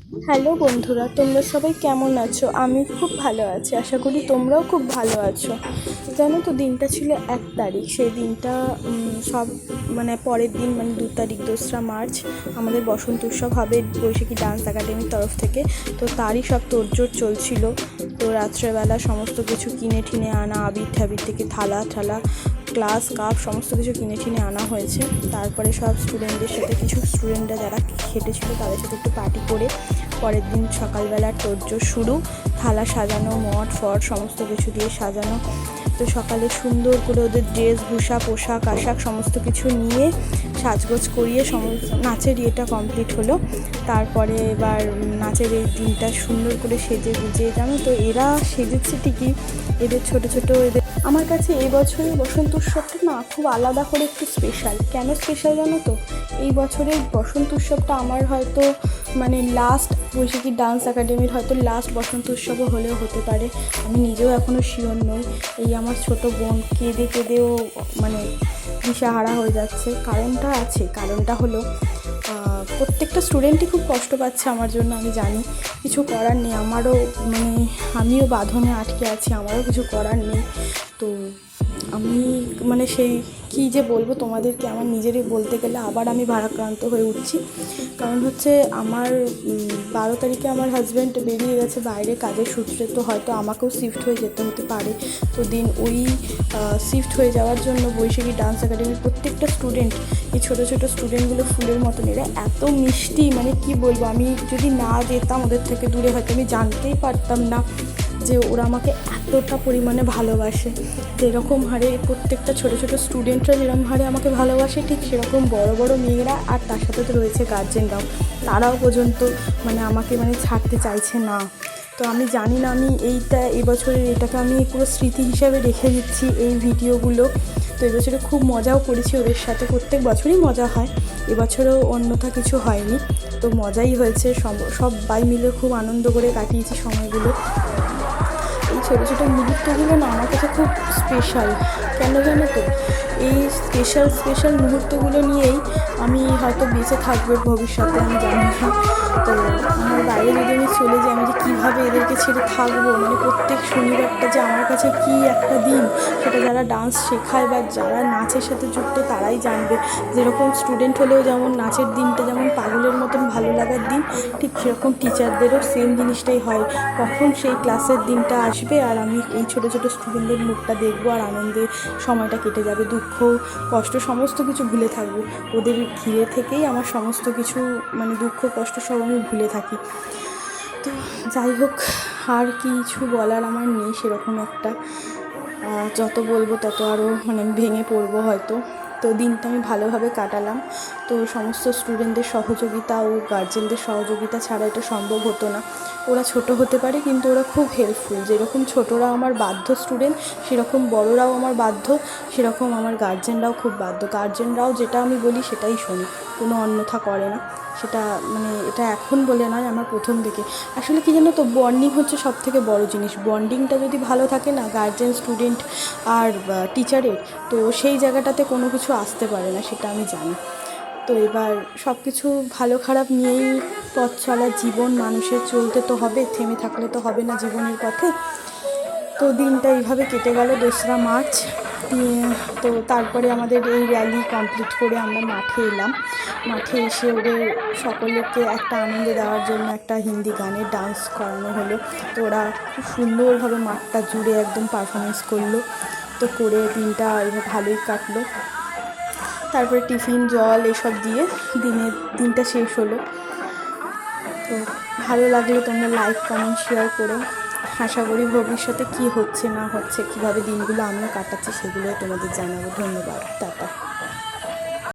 Hello বন্ধুরা, তোমরা সবাই কেমন আছো? আমি খুব ভালো আছি, আশা করি তোমরাও খুব ভালো আছো। জানো তো, দিনটা ছিল 1 তারিখ। সেই দিনটা সব মানে পরের দিন মানে 2 তারিখ 2রা মার্চ আমাদের বসন্ত উৎসব হবে বৈশাখী ডান্স একাডেমির তরফ থেকে। তো তারই সব তোড়জোড় চলছিল। তো রাত্রেবেলা সমস্ত কিছু কিনে ঠিনে আনা, আবির ঠাবির থেকে থালা ঠালা, গ্লাস কাপ সমস্ত কিছু কিনে ঠিনে আনা হয়েছে। তারপরে সব স্টুডেন্টদের সাথে, কিছু স্টুডেন্টরা যারা খেটেছিল তাদের সাথে একটু পার্টি করে পরের দিন সকালবেলার তোড়জোড় শুরু। থালা সাজানো, মঠ ফট সমস্ত কিছু দিয়ে সাজানো। তো সকালে সুন্দর করে ওদের ড্রেসভূষা, পোশাক আশাক সমস্ত কিছু নিয়ে সাজগোজ করিয়ে নাচের ইয়েটা কমপ্লিট হলো। তারপরে এবার নাচের এই দিনটা সুন্দর করে সেজে গুজে, জানো তো এরা সেজেছে ঠিকই, এদের ছোট ছোট এদের আমার কাছে এই বছরের বসন্ত উৎসবটা না খুব আলাদা করে একটু স্পেশাল। কেন স্পেশাল জানো তো? এই বছরের বসন্ত উৎসবটা আমার হয়তো মানে লাস্ট বৈশাখী ডান্স একাডেমির হয়তো লাস্ট বসন্ত উৎসবও হলেও হতে পারে। আমি নিজেও এখনও শিওর নই। এই আমার ছোট বোন কেঁদে কেঁদেও মানে দিশাহারা হয়ে যাচ্ছে। কারণটা আছে, কারণটা হলো প্রত্যেকটা স্টুডেন্টই খুব কষ্ট পাচ্ছে আমার জন্য, আমি জানি। কিছু করার নেই, আমারও মানে আমিও বাঁধনে আটকে আছি, আমারও কিছু করার নেই। তো আমি মানে সেই কী যে বলবো তোমাদেরকে, আমার নিজেরই বলতে গেলে আবার আমি ভারাক্রান্ত হয়ে উঠছি। কারণ হচ্ছে আমার 12 তারিখে আমার হাজব্যান্ড বেরিয়ে গেছে বাইরে কাজের সূত্রে। তো হয়তো আমাকেও শিফট হয়ে যেতে হতে পারে। তো ওই শিফট হয়ে যাওয়ার জন্য বৈশাখী ডান্স একাডেমির প্রত্যেকটা স্টুডেন্ট, এই ছোটো ছোটো স্টুডেন্টগুলো ফুলের মতন, এরা এত মিষ্টি, মানে কি বলবো, আমি যদি না যেতাম ওদের থেকে দূরে হয়তো আমি জানতেই পারতাম না যে ওরা আমাকে এতটা পরিমাণে ভালোবাসে। যেরকম হারে প্রত্যেকটা ছোটো ছোটো স্টুডেন্টরা যেরকম হারে আমাকে ভালোবাসে, ঠিক সেরকম বড় বড় মেয়েরা, আর তার সাথে তো রয়েছে গার্জেনরাও, তারাও পর্যন্ত মানে আমাকে মানে ছাড়তে চাইছে না। তো আমি জানি না, আমি এবছরের এটাকে আমি পুরো স্মৃতি হিসাবে রেখে দিচ্ছি এই ভিডিওগুলো। তো এবছরে খুব মজাও করেছি ওদের সাথে, প্রত্যেক বছরই মজা হয়, এবছরেও অন্যথা কিছু হয়নি। তো মজাই হয়েছে, সবাই মিলে খুব আনন্দ করে কাটিয়েছি সময়গুলো। এই ছোটো ছোটো মুহূর্তগুলো না আমার কাছে খুব স্পেশাল। কেন জানো তো? এই স্পেশাল মুহূর্তগুলো নিয়েই আমি হয়তো বেঁচে থাকবো ভবিষ্যতে, আমি জানি না। তো আমার বাইরে যদি আমি চলে যাই, আমি যে কীভাবে এদেরকে ছেড়ে থাকবো, মানে প্রত্যেক শনিবারটা যে আমার কাছে কী একটা দিন, সেটা যারা ডান্স শেখায় বা যারা নাচের সাথে যুক্ত তারাই জানবে। যেরকম স্টুডেন্ট হলেও যেমন নাচের দিনটা যেমন পাগলের মতন ভালো লাগার দিন, ঠিক সেরকম টিচারদেরও সেম জিনিসটাই হয়। কখন সেই ক্লাসের দিনটা আসবে আর আমি এই ছোটো ছোটো স্টুডেন্টদের মুখটা দেখবো আর আনন্দে সময়টা কেটে যাবে, দুঃখ কষ্ট সমস্ত কিছু ভুলে থাকবো। ওদের ঘিরে থেকেই আমার সমস্ত কিছু মানে দুঃখ কষ্ট সব আমি ভুলে থাকি। তো যাই হোক, আর কিছু বলার আমার নেই সেরকম একটা। যত বলবো তত আরও মানে ভেঙে পড়বো হয়তো। তো দিনটা আমি ভালোভাবে কাটালাম। তো সমস্ত স্টুডেন্টদের সহযোগিতা ও গার্জেনদের সহযোগিতা ছাড়া এটা সম্ভব হতো না। ওরা ছোট হতে পারে কিন্তু ওরা খুব হেল্পফুল। যেরকম ছোটরা আমার বাধ্য স্টুডেন্ট, সেরকম বড়রাও আমার বাধ্য, সেরকম আমার গার্জেনরাও খুব বাধ্য। গার্জেনরাও যেটা আমি বলি সেটাই শোনে, কোনো অন্যথা করে না। সেটা মানে এটা এখন বলে নয়, আমার প্রথম থেকে। আসলে কি জানো তো, বন্ডিং হচ্ছে সবথেকে বড় জিনিস। বন্ডিংটা যদি ভালো থাকে না গার্জেন স্টুডেন্ট আর টিচারের, তো সেই জায়গাটাতে কোনো কিছু আসতে পারে না, সেটা আমি জানি। তো এবার সব কিছু ভালো খারাপ নিয়েই পথ চলা জীবন, মানুষের চলতে তো হবে, থেমে থাকলে তো হবে না জীবনের পথে। তো দিনটা এইভাবে কেটে গেল 2রা মার্চ। তো তারপরে আমাদের এই র্যালি কমপ্লিট করে আমরা মাঠে এলাম। মাঠে এসে ওদের সকলকে একটা আনন্দ দেওয়ার জন্য একটা হিন্দি গানের ডান্স করানো হলো। তো ওরা খুব সুন্দরভাবে মাঠটা জুড়ে একদম পারফরমেন্স করলো। তো করে দিনটা এবার ভালোই কাটলো। তারপরে টিফিন জল এসব দিয়ে দিনটা শেষ হলো। তো ভালো লাগলে তোমরা লাইক কমেন্ট শেয়ার করো। আশা করি ভবিষ্যতে কী হচ্ছে না হচ্ছে, কীভাবে দিনগুলো আমিও কাটাচ্ছি সেগুলো তোমাদের জানাবো। ধন্যবাদ, টাটা।